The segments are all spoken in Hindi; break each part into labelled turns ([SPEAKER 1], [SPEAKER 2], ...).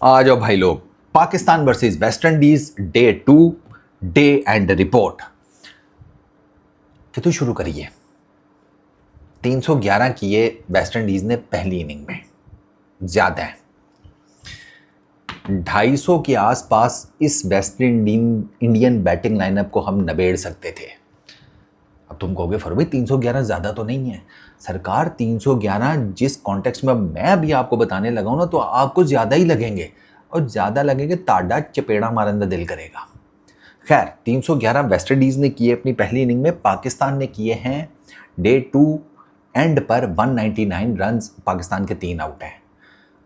[SPEAKER 1] आ जाओ भाई लोग। Pakistan versus West Indies day 2 day end report. कितु शुरू करिए। 311 किए वेस्ट इंडीज ने पहली इनिंग में, ज्यादा है। 250 के आसपास इस वेस्ट इंडियन बैटिंग लाइनअप को हम नबेड़ सकते थे। अब तुम कहोगे फर भाई 311 ज्यादा तो नहीं है सरकार। 311 जिस कॉन्टेक्स्ट में मैं अभी आपको बताने लगा हूं ना, तो आपको ज्यादा ही लगेंगे, और ज्यादा लगेंगे ताड़ा चपेड़ा मारन का दिल करेगा। खैर 311 वेस्ट इंडीज ने किए अपनी पहली इनिंग में। पाकिस्तान ने किए हैं डे 2 एंड पर 199 रन। पाकिस्तान के 3 आउट हैं।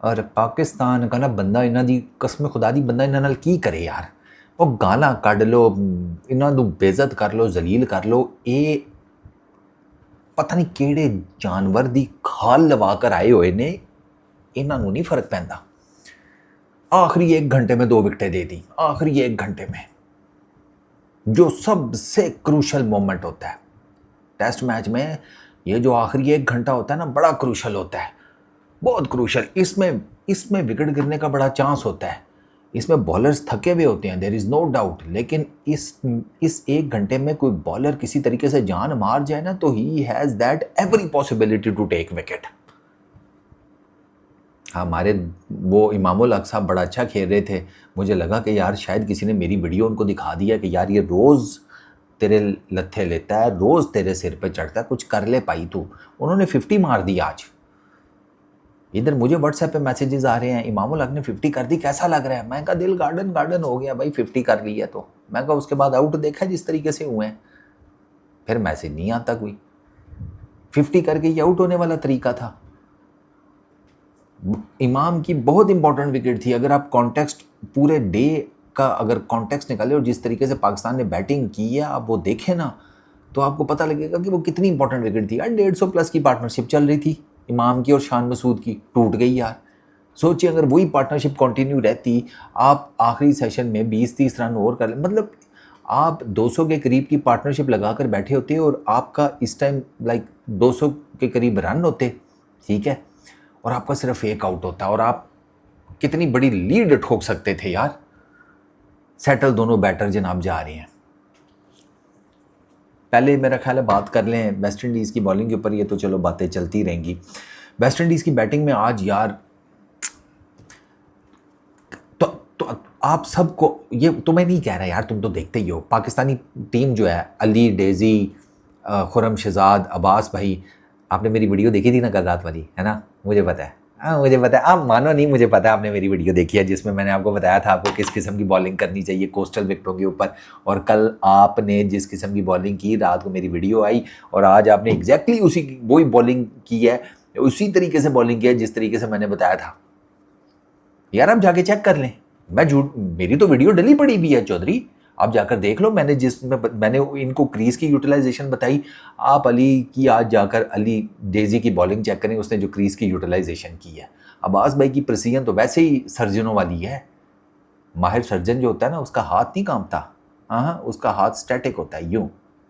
[SPEAKER 1] और पाकिस्तान का ना बंदा इन्हों की कसम खुदा दी बंदा इन्हों नाल की करे यार। वो गालां कढ़ लो, इन्हों को बेइज्जत कर लो, जलील कर लो। ये पता नहीं किहड़े जानवर की खाल लवा कर आए हुए ने, इन्हों नहीं फर्क पैंदा। आखिरी 1 घंटे में 2 विकेटें दे दी। आखिरी 1 घंटे में, जो सबसे क्रूशल मोमेंट होता है टेस्ट मैच में, ये जो आखिरी 1 घंटा होता है ना, बड़ा क्रूशल होता है, बहुत क्रूशल। इसमें विकेट गिरने का बड़ा चांस होता है। इसमें बॉलर्स थके हुए होते हैं, देयर इज़ नो डाउट। लेकिन इस 1 घंटे में कोई बॉलर किसी तरीके से जान मार जाए ना, तो he has that every possibility to take wicket. हमारे वो इमामुल हक साहब बड़ा अच्छा खेल रहे थे। मुझे लगा कि यार शायद किसी ने मेरी वीडियो उनको दिखा दिया कि यार ये रोज़ तेरे लत्थे लेता है, रोज़ तेरे सिर पे चढ़ता है, कुछ कर ले पाई तू। उन्होंने 50 मार दी आज। इधर मुझे व्हाट्सएप पे मैसेजेस आ रहे हैं, इमामुल हक ने 50 कर दी, कैसा लग रहा है। मैं कहा दिल गार्डन हो गया भाई, 50 कर ली है तो। मैं कहा उसके बाद आउट देखा जिस तरीके से हुए हैं, फिर मैसेज नहीं आता कोई। 50 करके ये आउट होने वाला तरीका था। इमाम की बहुत इंपॉर्टेंट विकेट थी। अगर आप कॉन्टेक्स्ट पूरे डे का अगर कॉन्टेक्स्ट निकाले और जिस तरीके से पाकिस्तान ने बैटिंग की है, आप वो देखें ना, तो आपको पता लगेगा कि वो कितनी इंपॉर्टेंट विकेट थी यार। 150 प्लस की पार्टनरशिप चल रही थी इमाम की और शान मसूद की, टूट गई यार। सोचिए अगर वही पार्टनरशिप कंटिन्यू रहती, आप आखिरी सेशन में 20-30 रन और कर, मतलब आप 200 के करीब की पार्टनरशिप लगा कर बैठे होते और आपका इस टाइम लाइक 200 के करीब रन होते, ठीक है, और आपका सिर्फ 1 आउट होता, और आप कितनी बड़ी लीड ठोक सकते थे यार। सेटल दोनों बैटर जनाब जा रहे हैं। पहले मेरा ख्याल है बात कर लें वेस्ट इंडीज़ की बॉलिंग के ऊपर, ये तो चलो बातें चलती रहेंगी। वेस्ट इंडीज़ की बैटिंग में आज यार तो आप सबको, ये तो मैं नहीं कह रहा यार, तुम तो देखते ही हो पाकिस्तानी टीम जो है, अली, डेजी, खुरम शहजाद, अब्बास भाई। आपने मेरी वीडियो देखी थी ना कल रात वाली, है ना? मुझे पता है, हाँ मुझे पता है, आप मानो नहीं, मुझे पता है आपने मेरी वीडियो देखी है जिसमें मैंने आपको बताया था आपको किस किस्म की बॉलिंग करनी चाहिए कोस्टल विकेटों के ऊपर। और कल आपने जिस किस्म की बॉलिंग की, रात को मेरी वीडियो आई और आज आपने एग्जैक्टली उसी वही बॉलिंग की है, उसी तरीके से बॉलिंग की है जिस तरीके से मैंने बताया था। यार आप जाके चेक कर लें, मैं झूठ, मेरी तो वीडियो डली पड़ी भी है चौधरी, आप जाकर देख लो। मैंने इनको क्रीज की यूटिलाइजेशन बताई। आप अली की आज जाकर अली डेजी की बॉलिंग चेक करें, उसने जो क्रीज की यूटिलाइजेशन की है। अब्बास भाई की प्रेसिजन तो वैसे ही सर्जनों वाली है। माहिर सर्जन जो होता है ना, उसका हाथ नहीं कांपता, हाँ उसका हाथ स्टैटिक होता है, यूं,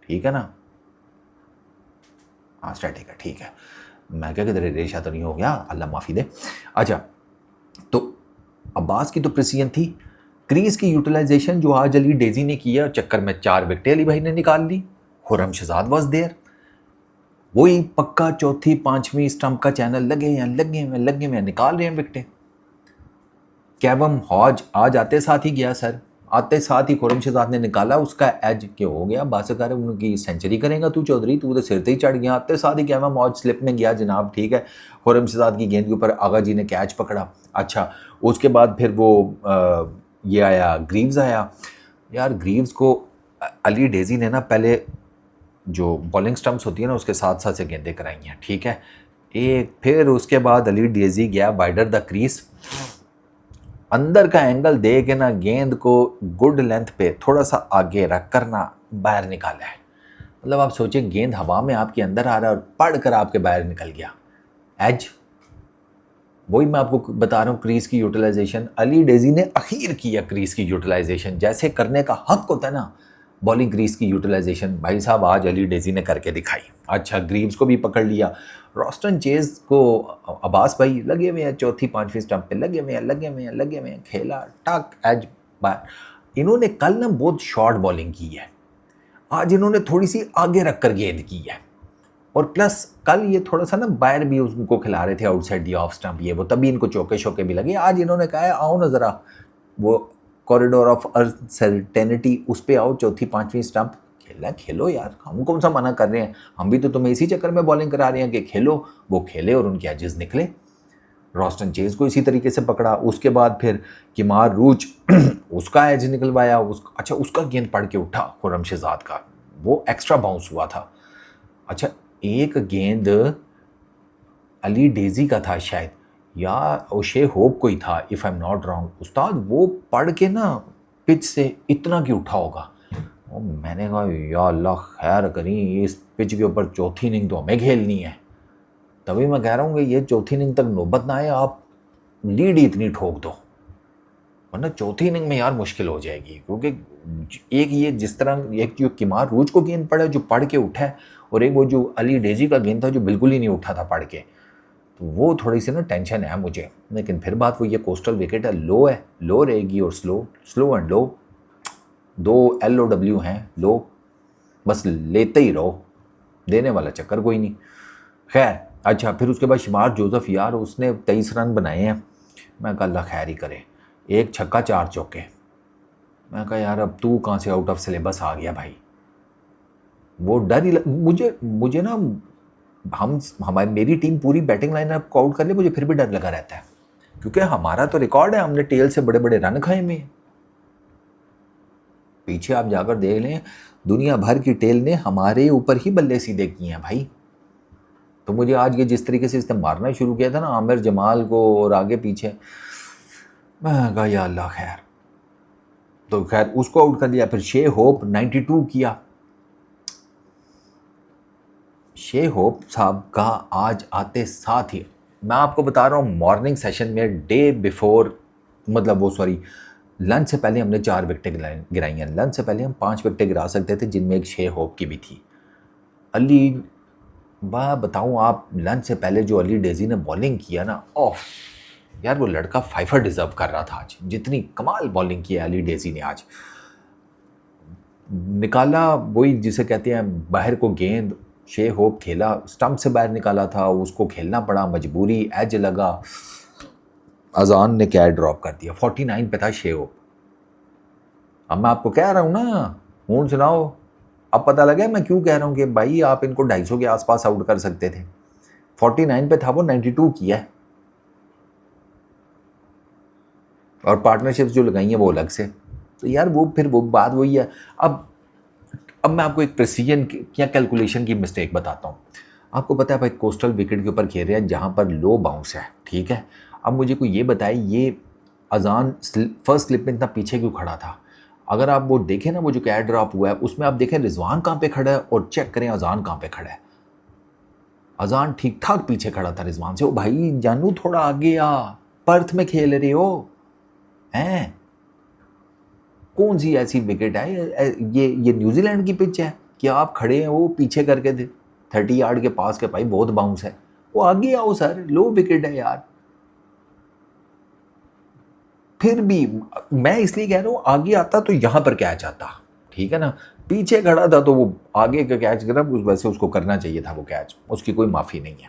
[SPEAKER 1] ठीक है ना? हाँ स्टैटिक है, ठीक है। मैं क्या किधर रेशा तो नहीं हो गया, अल्लाह माफ़ी दे। अच्छा, तो अब्बास की तो प्रेसिजन थी। क्रीज की यूटिलाइजेशन जो आज अली डेजी ने किया, चक्कर में 4 विकेटें अली भाई ने निकाल ली। खुरम शहजाद वाज देयर, वही पक्का चौथी 5वीं स्टंप का चैनल लगे हैं, निकाल रहे हैं विकेटें। कैवम हॉज आज आते साथ ही गया सर, आते साथ ही खुरम शहजाद ने निकाला उसका एज के हो गया, बस कर उनकी सेंचुरी करेगा तू चौधरी, तू तो सिर पे ही चढ़ गया। आते साथ ही कैवम हॉज स्लिप में गया जनाब, ठीक है। खुरम शहजाद की गेंद के ऊपर आगा जी ने कैच पकड़ा। अच्छा, उसके बाद फिर वो ये आया, ग्रीव्स आया। यार ग्रीव्स को अली डेजी ने ना पहले जो बॉलिंग स्टंप्स होती है ना, उसके साथ साथ से गेंदें कराई हैं, ठीक है। एक फिर उसके बाद अली डेजी गया वाइडर द क्रीज, अंदर का एंगल दे के ना गेंद को गुड लेंथ पे थोड़ा सा आगे रख कर ना बाहर निकाला है। मतलब आप सोचिए, गेंद हवा में आपके अंदर आ रहा है और पढ़ कर आपके बाहर निकल गया एज। वही मैं आपको बता रहा हूँ, क्रीज की यूटिलाइजेशन अली डेजी ने अखीर किया। क्रीज की यूटिलाइजेशन जैसे करने का हक होता है ना, बॉलिंग क्रीज की यूटिलाइजेशन भाई साहब आज अली डेजी ने करके दिखाई। अच्छा, ग्रीव्स को भी पकड़ लिया। रॉस्टन चेज को अब्बास भाई लगे हुए हैं, चौथी पांचवी स्टंप पे लगे हुए हैं, खेला टक एज बार। इन्होंने कल ना बहुत शॉर्ट बॉलिंग की है, आज इन्होंने थोड़ी सी आगे रखकर गेंद की है, और प्लस कल ये थोड़ा सा ना बाहर भी उनको खिला रहे थे आउटसाइड दी ऑफ स्टंप, ये वो, तभी इनको चौके शौके भी लगे। आज इन्होंने कहा है आओ ना ज़रा वो कॉरिडोर ऑफ अनसर्टेनिटी उस पर आओ, चौथी पांचवी स्टंप खेलना, खेलो यार, हम कौन सा मना कर रहे हैं, हम भी तो तुम्हें इसी चक्कर में बॉलिंग करा रहे हैं कि खेलो। वो खेले और उनके एजेस निकले। रॉस्टन चेज को इसी तरीके से पकड़ा, उसके बाद फिर किमार रूच उसका एज निकलवाया, अच्छा उसका गेंद पड़ के उठा खुर्रम शहजाद का, वो एक्स्ट्रा बाउंस हुआ था। अच्छा एक गेंद अली डेजी का था शायद, या ओशे होप कोई था if I am not wrong उस्ताद, वो पढ़ के ना पिच से इतना क्यों उठा होगा। और मैंने कहा या अल्लाह खैर करी, इस पिच के ऊपर चौथी इनिंग तो हमें खेलनी है। तभी मैं कह रहा हूँ कि ये चौथी इनिंग तक नौबत ना आए, आप लीड ही इतनी ठोक दो, वरना चौथी इनिंग में यार मुश्किल हो जाएगी। क्योंकि एक ये जिस तरह एक जो किमार रूज को गेंद पड़ा जो पढ़ के उठा है, और एक वो जो अली डेजी का गेंद था जो बिल्कुल ही नहीं उठा था पढ़ के, तो वो थोड़ी सी ना टेंशन है मुझे। लेकिन फिर बात वो ये कोस्टल विकेट है, लो है, लो रहेगी, और स्लो एंड लो, 2 LOW हैं, लो, बस लेते ही रहो, देने वाला चक्कर कोई नहीं। खैर अच्छा, फिर उसके बाद शिमार जोसेफ यार उसने 23 रन बनाए हैं, मैं कहा अल्लाह खैर ही करे, 1 छक्का 4 चौके। मैं कहा यार अब तू कहाँ से आउट ऑफ सिलेबस आ गया भाई। वो डर ही मुझे ना, मेरी टीम पूरी बैटिंग लाइनअप को आउट कर ले, मुझे फिर भी डर लगा रहता है, क्योंकि हमारा तो रिकॉर्ड है, हमने टेल से बड़े बड़े रन खाए में। पीछे आप जाकर देख लें, दुनिया भर की टेल ने हमारे ऊपर ही बल्ले सीधे किए हैं भाई। तो मुझे आज ये जिस तरीके से इसने मारना शुरू किया था ना आमिर जमाल को और आगे पीछे, मैं कहा या अल्लाह खैर। तो खैर उसको आउट कर दिया। फिर शे होप 92 किया। शे होप साहब का आज आते साथ ही, मैं आपको बता रहा हूँ मॉर्निंग सेशन में डे बिफोर, मतलब वो सॉरी लंच से पहले हमने 4 विकेटें गिराई हैं। लंच से पहले हम 5 विकेटें गिरा सकते थे, जिनमें एक शे होप की भी थी। अली मैं बताऊं आप, लंच से पहले जो अली डेजी ने बॉलिंग किया ना, ऑफ यार वो लड़का फाइफर डिजर्व कर रहा था आज, जितनी कमाल बॉलिंग की है अली डेजी ने आज। निकाला वही जिसे कहते हैं बाहर को गेंद, शे होप खेला, स्टंप से बाहर निकाला था, उसको खेलना पड़ा, मजबूरी, एज लगा, अजान ने क्या ड्रॉप कर दिया। 49 पे था शे होप। अब मैं आपको कह रहा हूँ ना, हूँ सुनाओ, अब पता लगा मैं क्यों कह रहा हूँ कि भाई आप इनको 250 के आसपास आउट कर सकते थे। 49 पे था वो, 92 किया है, और पार्टनरशिप्स जो लगाई हैं वो अलग से। तो यार वो फिर वो बात वही है। अब मैं आपको एक प्रेसिजन या कैलकुलेशन की मिस्टेक बताता हूँ। आपको पता है भाई कोस्टल विकेट के ऊपर खेल रहे हैं जहाँ पर लो बाउंस है, ठीक है। अब मुझे कोई ये बताए, ये अजान फर्स्ट स्लिप में इतना पीछे क्यों खड़ा था। अगर आप वो देखें ना, वो जो कैच ड्रॉप हुआ है उसमें आप देखें रिजवान कहाँ पे खड़ा है, और चेक करें अजान कहाँ पे खड़ा है। अजान ठीक ठाक पीछे खड़ा था रिजवान से। ओ भाई जानू थोड़ा आगे आ, पर्थ में खेल रहे हो हैं, कौन सी ऐसी विकेट है, ये न्यूजीलैंड की पिच है कि आप खड़े हैं वो पीछे करके 30 यार्ड के पास के, भाई बहुत बाउंस है, वो आगे आओ सर, लो विकेट है यार। फिर भी मैं इसलिए कह रहा हूँ आगे आता तो यहाँ पर कैच आता, ठीक है ना। पीछे खड़ा था तो वो आगे का कैच करा, उस वैसे उसको करना चाहिए था वो कैच, उसकी कोई माफ़ी नहीं है,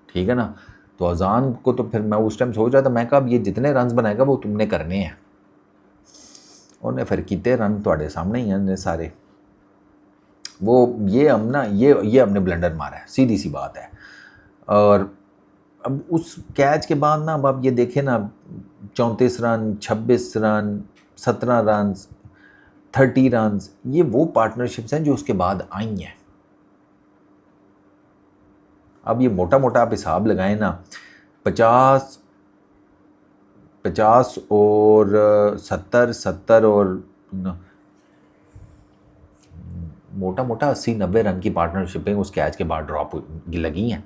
[SPEAKER 1] ठीक है ना। तो अजान को तो फिर मैं उस टाइम सोच रहा था, मैं कहा ये जितने रन बनाएगा वो तुमने करने हैं, उन्हें फिर कितने रन थोड़े सामने ही हैं सारे। वो ये हम ना ये हमने ब्लंडर मारा है, सीधी सी बात है। और अब उस कैच के बाद ना, अब आप ये देखें ना, 34 रन, 26 रन, 17 रन, 30 रन, ये वो पार्टनरशिप्स हैं जो उसके बाद आई हैं। अब ये मोटा मोटा आप हिसाब लगाएं ना, 50 और 70 और मोटा मोटा 80-90 रन की पार्टनरशिपें उस कैच के बाद ड्रॉप लगी हैं।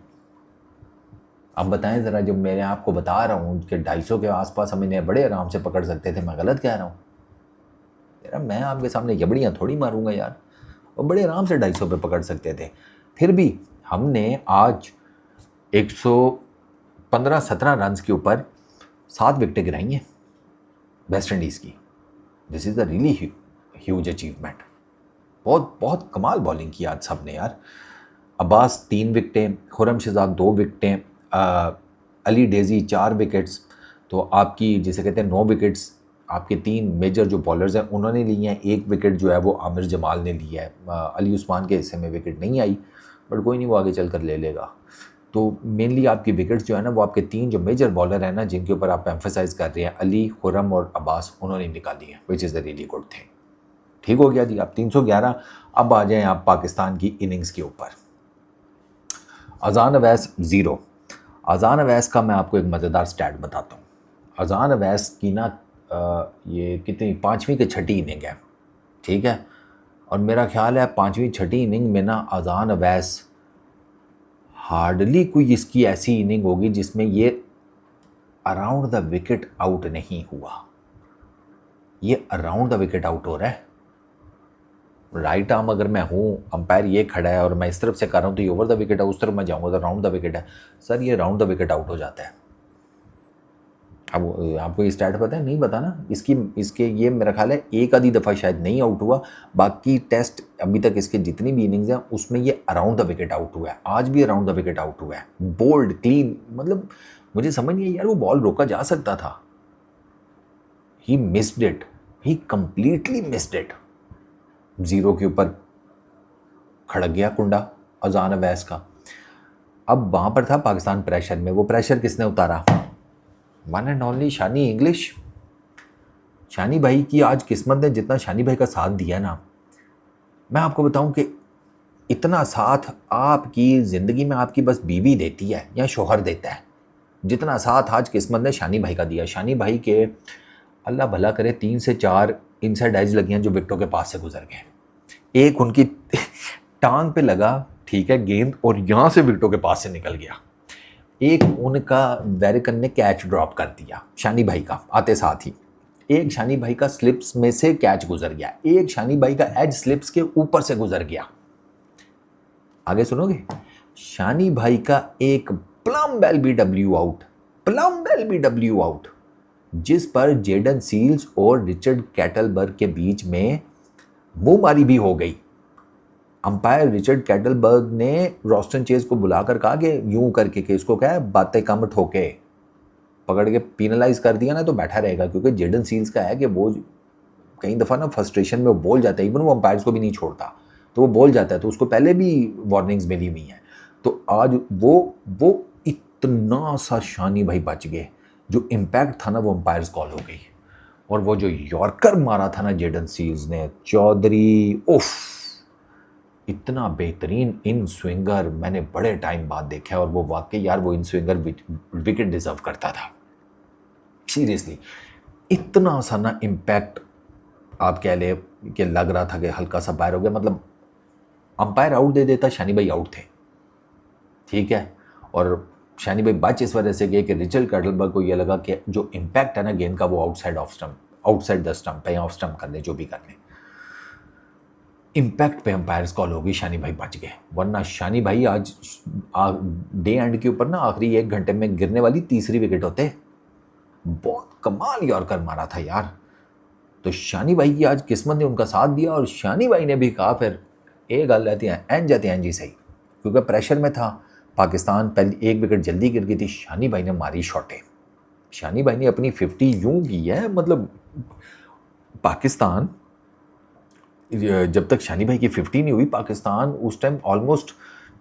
[SPEAKER 1] अब बताएं ज़रा, जब मैंने आपको बता रहा हूँ कि 250 के आसपास हम इन्हें बड़े आराम से पकड़ सकते थे, मैं गलत कह रहा हूँ यार। मैं आपके सामने यबड़ियाँ थोड़ी मारूंगा यार, और बड़े आराम से 250 पे पकड़ सकते थे। फिर भी हमने आज 115-17 रन के ऊपर 7 विकेटें गिराई हैं वेस्ट इंडीज़ की। This is the really huge achievement. बहुत बहुत कमाल बॉलिंग की आज सब ने यार। अब्बास 3 विकेटें, खुर्रम शहजाद 2 विकेटें, अली डेजी 4 विकेट्स। तो आपकी जिसे कहते हैं 9 विकेट्स आपके 3 मेजर जो बॉलर्स हैं उन्होंने लिए हैं। 1 विकेट जो है वो आमिर जमाल ने लिया है। अली उस्मान के हिस्से में विकेट नहीं आई, बट कोई नहीं, वो आगे चल कर ले लेगा। तो मेनली आपकी विकेट्स जो है ना वो आपके 3 जो मेजर बॉलर हैं ना जिनके ऊपर आप एम्फेसाइज कर रहे हैं, अली, खुर्रम और अब्बास, उन्होंने निकाली है, which is the really good thing. ठीक हो गया जी। आप 311। अब आ जाएं आप पाकिस्तान की इनिंग्स के ऊपर। अजान अवैस 0। अजान अवैस का मैं आपको एक मज़ेदार स्टैट बताता हूँ। अजान अवैस की ना ये कितनी 5वीं की 6ठी इनिंग है, ठीक है। और मेरा ख्याल है 5वीं 6ठी इनिंग में ना अजान अवैस हार्डली कोई इसकी ऐसी इनिंग होगी जिसमें ये अराउंड द विकेट आउट नहीं हुआ। ये अराउंड द विकेट आउट हो रहा है। राइट आर्म अगर मैं हूँ, अंपायर ये खड़ा है और मैं इस तरफ से कर रहा हूँ तो ये ओवर द विकेट है, उस तरफ मैं जाऊँगा तो राउंड द विकेट है। सर ये राउंड द विकेट आउट हो जाता है। अब आपको ये स्टैट पता है? नहीं पता ना। इसके ये मेरा ख्याल है एक आधी दफ़ा शायद नहीं आउट हुआ, बाकी टेस्ट अभी तक इसके जितनी भी इनिंग्स हैं उसमें ये अराउंड द विकेट आउट हुआ है। आज भी अराउंड द विकेट आउट हुआ है, बोल्ड क्लीन। मतलब मुझे समझ नहीं आई यार, वो बॉल रोका जा सकता था। He missed it, he completely missed it. 0 के ऊपर खड़क गया कुंडा अजान अवैस का। अब वहाँ पर था पाकिस्तान प्रेशर में। वो प्रेशर किसने उतारा? One and only Shani English. Shani भाई की आज किस्मत ने जितना शानी भाई का साथ दिया ना, मैं आपको बताऊं कि इतना साथ आपकी ज़िंदगी में आपकी बस बीवी देती है या शोहर देता है, जितना साथ आज किस्मत ने शानी भाई का दिया। शानी भाई के अल्लाह भला करे 3 से 4 इनसाइड एज लगी हैं जो विकेटों के पास से गुजर गए। एक उनकी टांग पे लगा, ठीक है, गेंद, और यहाँ से विकेटों के पास से निकल गया। एक उनका वेरिकन ने कैच ड्रॉप कर दिया शानी भाई का आते साथ ही। एक शानी भाई का स्लिप्स में से कैच गुजर गया। एक शानी भाई का एज स्लिप्स के ऊपर से गुजर गया। आगे सुनोगे? शानी भाई का एक plumb L BW out, plumb L BW out, जिस पर जेडन सील्स और रिचर्ड कैटलबर्ग के बीच में मुंहमारी भी हो गई। अंपायर रिचर्ड कैटलबर्ग ने रॉस्टन चेज को बुलाकर कहा कि यूं करके कि इसको क्या है, बातें कम ठोके, पकड़ के पीनलाइज कर दिया ना तो बैठा रहेगा। क्योंकि जेडन सील्स का है कि वो कई दफ़ा ना फ्रस्ट्रेशन में वो बोल जाता है, इवन वो अंपायर्स को भी नहीं छोड़ता, तो वो बोल जाता है, तो उसको पहले भी वार्निंग्स मिली हुई हैं। तो आज वो इतना सा शानी भाई बच गए। जो इम्पैक्ट था ना वो अंपायर्स कॉल हो गई। और वो जो यॉर्कर मारा था ना जेडन सील्स ने, चौधरी, उफ, इतना बेहतरीन इन स्विंगर मैंने बड़े टाइम बाद देखा है। और वो वाकई यार वो इन स्विंगर विकेट डिजर्व करता था, सीरियसली। इतना सा ना इम्पैक्ट आप कह ले कि लग रहा था कि हल्का सा बाहर हो गया। मतलब अंपायर आउट दे देता, शानी भाई आउट थे, ठीक है। और शानी भाई बच इस वजह से गए कि रिचर्ड कैटलबर्ग को ये लगा कि जो इम्पैक्ट है ना गेंद का वो आउटसाइड द स्टंप है, या ऑफ स्टंप कर ले, जो भी कर ले। इम्पैक्ट पे अंपायर्स कॉल होगी, शानी भाई बच गए। वरना शानी भाई आज डे एंड के ऊपर ना आखिरी 1 घंटे में गिरने वाली 3री विकेट होते। बहुत कमाल यॉर्कर मारा था यार। तो शानी भाई की आज किस्मत ने उनका साथ दिया। और शानी भाई ने भी कहा फिर एक गल रहती है एन जाते हैं जी सही, क्योंकि प्रेशर में था पाकिस्तान। पहले 1 विकेट जल्दी गिर गई थी, शानी भाई ने मारी शॉटें। शानी भाई ने अपनी 50 यूं की है। मतलब पाकिस्तान जब तक शानी भाई की 50 नहीं हुई, पाकिस्तान उस टाइम ऑलमोस्ट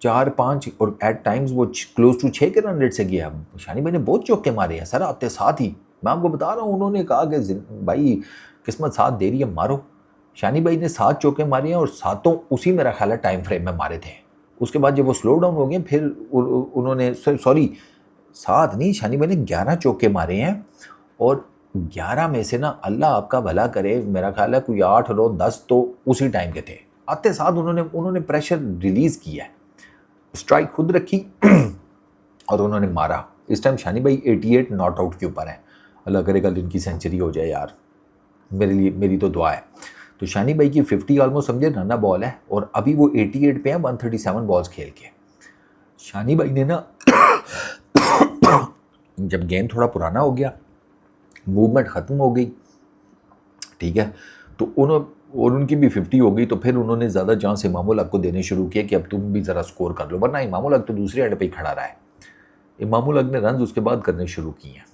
[SPEAKER 1] 4-5 और एट टाइम्स वो क्लोज टू 6 के रन रेट से गया। शानी भाई ने बहुत चौके मारे हैं सर आते साथ ही। मैं आपको बता रहा हूँ, उन्होंने कहा कि भाई किस्मत साथ दे रही है, मारो। शानी भाई ने 7 चौके मारे हैं और 7 उसी मेरा ख्याल है टाइम फ्रेम में मारे थे। उसके बाद जब वो स्लो डाउन हो गए फिर उन्होंने 7 नहीं, शानी भाई ने 11 चौके मारे हैं। और 11 में से ना अल्लाह आपका भला करे, मेरा ख्याल है कोई 8 9 10 तो उसी टाइम के थे। आते साथ उन्होंने प्रेशर रिलीज़ किया है, स्ट्राइक खुद रखी और उन्होंने मारा। इस टाइम शानी भाई 88 नॉट आउट के ऊपर है। अल्लाह करे कल इनकी सेंचुरी हो जाए यार, मेरी तो दुआ है। तो शानी भाई की 50 ऑलमोस्ट समझे रन बॉल है और अभी वो 88 पे हैं 137 बॉल्स खेल के। शानी भाई ने ना जब गेंद थोड़ा पुराना हो गया, मूवमेंट ख़त्म हो गई, ठीक है, तो और उनकी भी 50 हो गई, तो फिर उन्होंने ज़्यादा चांस इमामुल हक को देने शुरू किए कि अब तुम भी ज़रा स्कोर कर लो, वरना इमामुल हक तो दूसरी एंड पे ही खड़ा रहा है। इमामुल हक ने रन उसके बाद करने शुरू किए हैं।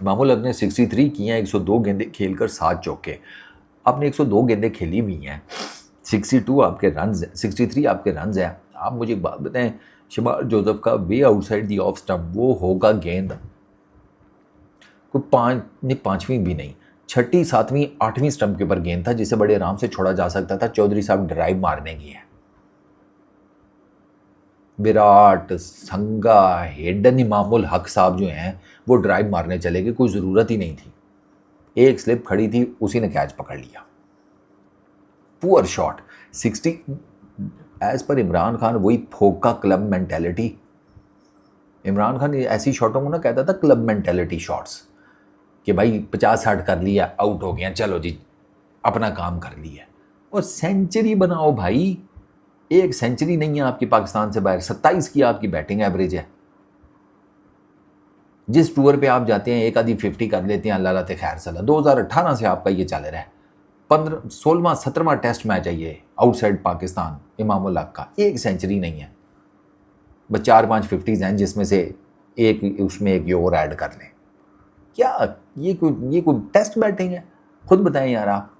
[SPEAKER 1] इमामुल हक ने 63 किए हैं, 102 गेंदें खेलकर 7 चौके। आपने 102 गेंदें खेली हुई हैं, 62 आपके रन, 63 आपके रन हैं। आप मुझे एक बात बताएं, शमार जोसेफ का वे आउटसाइड दी ऑफ स्टंप, वो होगा गेंद कोई पाँचवीं भी नहीं, छठी, सातवीं, आठवीं स्टंप के ऊपर गेंद था, जिसे बड़े आराम से छोड़ा जा सकता था। चौधरी साहब ड्राइव मारने की है, विराट, संगा, हेडन, इमामुल हक साहब जो हैं वो ड्राइव मारने चले गए, कोई ज़रूरत ही नहीं थी। एक स्लिप खड़ी थी, उसी ने कैच पकड़ लिया। Poor shot, 60 as per Imran Khan, वही फोका क्लब मेंटेलिटी। इमरान खान ऐसी शॉटों को ना कहता था क्लब मेंटेलिटी शॉट्स, कि भाई 50-60 कर लिया, आउट हो गया, चलो जी अपना काम कर लिया। और सेंचुरी बनाओ भाई, एक सेंचुरी नहीं है आपकी पाकिस्तान से बाहर, 27 की आपकी बैटिंग एवरेज है। जिस टूर पे आप जाते हैं एक आधी 50 कर लेते हैं, अल्लाह रहते खैर सला। 2018 से आपका ये चल रहा है, 16वां टेस्ट मैच है ये आउटसाइड पाकिस्तान इमामुल हक का, एक सेंचुरी नहीं है, बस 4-5 50s हैं, जिसमें से एक उसमें एक और ऐड कर लें। क्या ये कोई टेस्ट बैटिंग है? खुद बताएं यार आप।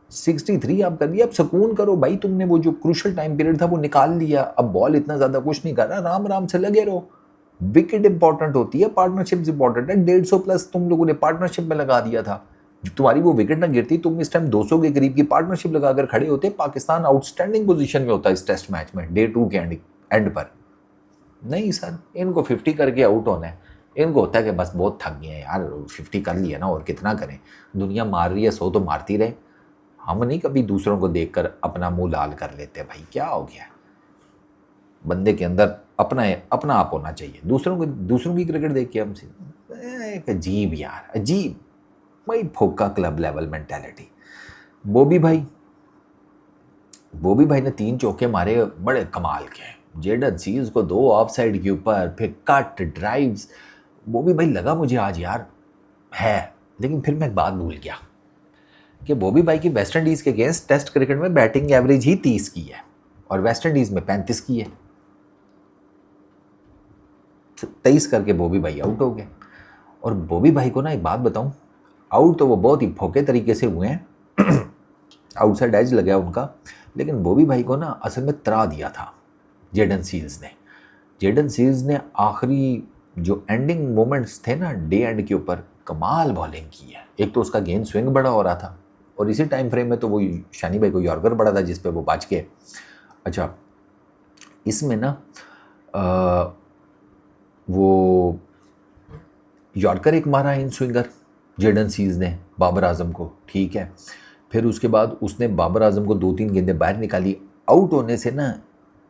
[SPEAKER 1] 63 आप कर लिया, अब सुकून करो भाई, तुमने वो जो क्रूशल टाइम पीरियड था वो निकाल लिया, अब बॉल इतना ज़्यादा कुछ नहीं कर रहा, आराम आराम से लगे रहो। विकेट इंपॉर्टेंट होती है, पार्टनरशिप इंपॉर्टेंट है। 150 प्लस तुम लोगों ने पार्टनरशिप में लगा दिया था, तुम्हारी वो विकेट ना गिरती, तुम इस टाइम 200 के करीब की पार्टनरशिप लगाकर खड़े होते। पाकिस्तान आउटस्टैंडिंग पोजीशन में होता है इस टेस्ट मैच में, डे 2 के एंड पर। नहीं सर, इनको 50 करके आउट होना है। इनको होता है कि बस बहुत थक गए हैं यार, 50 कर लिया ना, और कितना करें, दुनिया मार रही है, 100 तो मारती रहे। हम नहीं कभी दूसरों को देखकर अपना मुंह लाल कर लेते, भाई क्या हो गया। बंदे के अंदर अपना आप होना चाहिए, दूसरों की क्रिकेट देख के हमसे एक अजीब यार, अजीब भाई, फोका क्लब लेवल मेंटेलिटी। बॉबी भाई ने 3 चौके मारे, बड़े कमाल के। जेडन सील्स को 2 ऑफ साइड के ऊपर, फिर कट ड्राइव्स। बॉबी भाई लगा मुझे आज यार है, लेकिन फिर मैं एक बात भूल गया कि बॉबी भाई की वेस्ट इंडीज़ के अगेंस्ट टेस्ट क्रिकेट में बैटिंग एवरेज ही 30 की है और वेस्ट इंडीज़ में 35 की है। 23 करके बॉबी भाई आउट हो गए। और बॉबी भाई को ना एक बात बताऊं, आउट तो वो बहुत ही फोके तरीके से हुए हैं, आउटसाइड एज लगा उनका, लेकिन बॉबी भाई को ना असल में तरा दिया था जेडन सील्स ने आखिरी जो एंडिंग मोमेंट्स थे ना डे एंड के ऊपर, कमाल बॉलिंग की है। एक तो उसका गेंद स्विंग बड़ा हो रहा था, और इसी टाइम फ्रेम में तो वो शानी भाई को यॉर्कर बड़ा था जिस पे वो बच गए। अच्छा, इसमें ना वो यॉर्कर एक मारा इन स्विंगर जेडन सील्स ने बाबर आजम को, ठीक है। फिर उसके बाद उसने बाबर आजम को 2-3 गेंदें बाहर निकाली। आउट होने से ना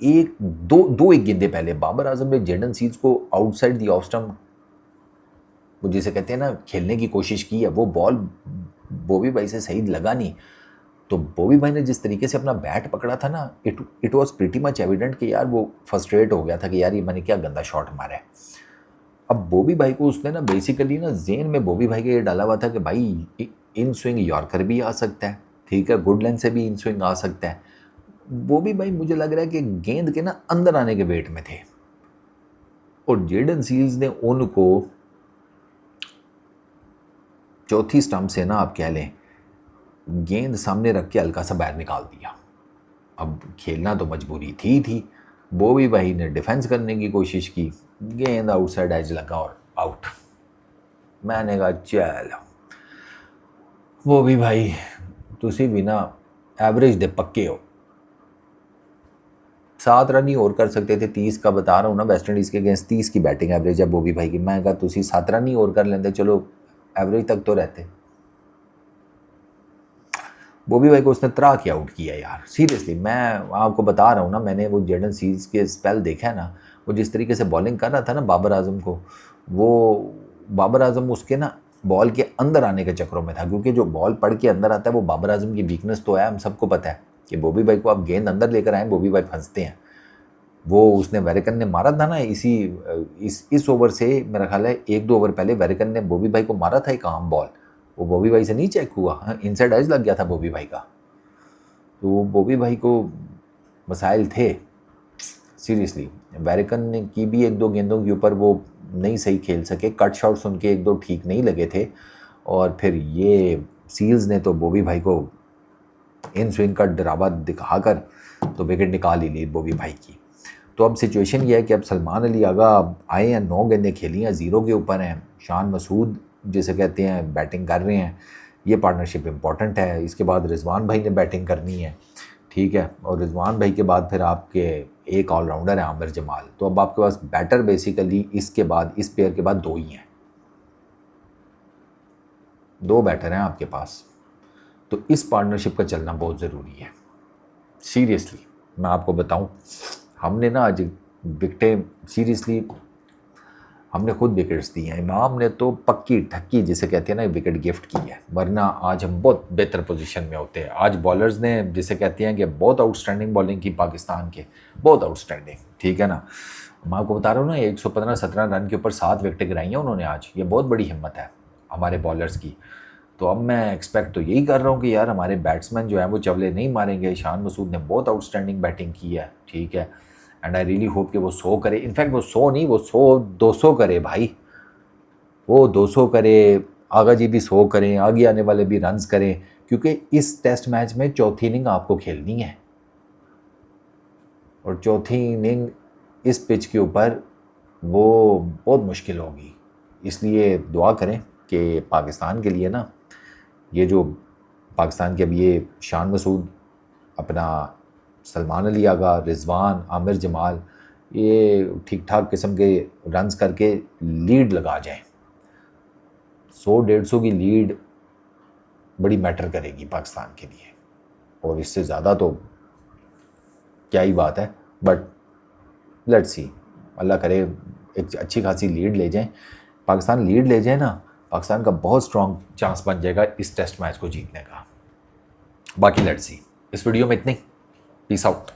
[SPEAKER 1] एक गेंदें पहले बाबर आजम ने जेडन सील्स को आउटसाइड दी ऑफ स्टंप, वो जिसे कहते हैं ना, खेलने की कोशिश की है। वो बॉल बॉबी भाई से सही लगा नहीं, तो बॉबी भाई ने जिस तरीके से अपना बैट पकड़ा था ना, it was pretty much evident कि यार वो फ्रस्ट्रेट हो गया था कि यार ये मैंने क्या गंदा शॉट मारा है। अब बॉबी भाई को उसने ना बेसिकली ना जेन में बॉबी भाई के ये डाला हुआ था कि भाई इन स्विंग यॉर्कर भी आ सकता है, ठीक है, गुड लेंथ से भी इन स्विंग आ सकता है। बॉबी भाई मुझे लग रहा है कि गेंद के ना अंदर आने के वेट में थे, और जेडन सील्स ने उनको चौथी स्टंप से ना आप कह लें गेंद सामने रख के हल्का सा बाहर निकाल दिया। अब खेलना तो मजबूरी थी। बॉबी भाई ने डिफेंस करने की कोशिश की, गेंद आउटसाइड एज लगा और आउट। मैंने कहा चलो बॉबी भाई तुसी भी ना एवरेज दे पक्के हो, 7 रन ही और कर सकते थे। 30 का बता रहा हूँ ना, वेस्ट इंडीज़ के अगेंस्ट 30 की बैटिंग एवरेज है बॉबी भाई की। मैं कहा तुसी 7 रन ही और कर लेते, चलो एवरेज तक तो रहते। बॉबी भाई को उसने तरा के आउट किया यार, सीरियसली। मैं आपको बता रहा हूँ ना, मैंने वो जेडन सील्स के स्पेल देखा है ना, वो जिस तरीके से बॉलिंग कर रहा था ना बाबर आजम को, वो बाबर आजम उसके ना बॉल के अंदर आने के चक्करों में था, क्योंकि जो बॉल पड़ के अंदर आता है वो बाबर आजम की वीकनेस तो है, हम सबको पता है कि बॉबी भाई को आप गेंद अंदर लेकर आए, बॉबी भाई फंसते हैं। वो उसने वेरिकन ने मारा था ना, इस ओवर से मेरा ख्याल है 1-2 ओवर पहले वेरिकन ने बॉबी भाई को मारा था एक आम बॉल, वो बॉबी भाई से नहीं चेक हुआ, हाँ इनसाइड एज लग गया था बॉबी भाई का। तो बॉबी भाई को मसाइल थे सीरियसली। वेरिकन ने की भी 1-2 गेंदों के ऊपर वो नहीं सही खेल सके, कट शॉट्स उनके 1-2 ठीक नहीं लगे थे, और फिर ये सील्स ने तो बॉबी भाई को इन स्विंग का डरावा दिखाकर तो विकेट निकाल ही ली बॉबी भाई की। तो अब सिचुएशन ये है कि अब सलमान अली आगा आए हैं, 9 गेंदें खेली हैं, 0 के ऊपर हैं, शान मसूद जिसे कहते हैं बैटिंग कर रहे हैं, ये पार्टनरशिप इंपॉर्टेंट है। इसके बाद रिजवान भाई ने बैटिंग करनी है, ठीक है, और रिजवान भाई के बाद फिर आपके एक ऑलराउंडर है आमिर जमाल। तो अब आपके पास बैटर बेसिकली इसके बाद, इस पेयर के बाद 2 ही हैं, 2 बैटर हैं आपके पास। तो इस पार्टनरशिप का चलना बहुत ज़रूरी है सीरियसली। मैं आपको बताऊं, हमने ना आज विकेटें सीरियसली हमने खुद विकेट्स दी हैं। इमाम ने तो पक्की ठक्की जिसे कहते हैं ना विकेट गिफ्ट की है, वरना आज हम बहुत बेहतर पोजीशन में होते हैं। आज बॉलर्स ने जिसे कहते हैं कि बहुत आउटस्टैंडिंग बॉलिंग की पाकिस्तान के, बहुत आउटस्टैंडिंग, ठीक है ना। मैं आपको बता रहा हूँ ना 115-17 रन के ऊपर 7 विकेटें गिराई हैं उन्होंने आज, ये बहुत बड़ी हिम्मत है हमारे बॉलर्स की। तो अब मैं एक्सपेक्ट तो यही कर रहा हूँ कि यार हमारे बैट्समैन जो है वो चवले नहीं मारेंगे। शान मसूद ने बहुत आउटस्टैंडिंग बैटिंग की है, ठीक है, एंड आई रियली होप कि वो 100 करे। इनफैक्ट वो 100 नहीं, वो 100-200 करे भाई, वो 200 करे, आगा जी भी 100 करें, आगे आने वाले भी रन्स करें, क्योंकि इस टेस्ट मैच में चौथी इनिंग आपको खेलनी है, और चौथी इनिंग इस पिच के ऊपर वो बहुत मुश्किल होगी। इसलिए दुआ करें कि पाकिस्तान के लिए ना, ये जो पाकिस्तान के अब ये शान मसूद, अपना सलमान अली आगा, रिजवान, आमिर जमाल, ये ठीक ठाक किस्म के रन्स करके लीड लगा जाएं। 100-150 की लीड बड़ी मैटर करेगी पाकिस्तान के लिए, और इससे ज़्यादा तो क्या ही बात है, बट लेट्स सी, अल्लाह करे एक अच्छी खासी लीड ले जाएं। पाकिस्तान लीड ले जाए ना, पाकिस्तान का बहुत स्ट्रॉन्ग चांस बन जाएगा इस टेस्ट मैच को जीतने का। बाकी लेट्स सी। इस वीडियो में इतनी, पीस आउट।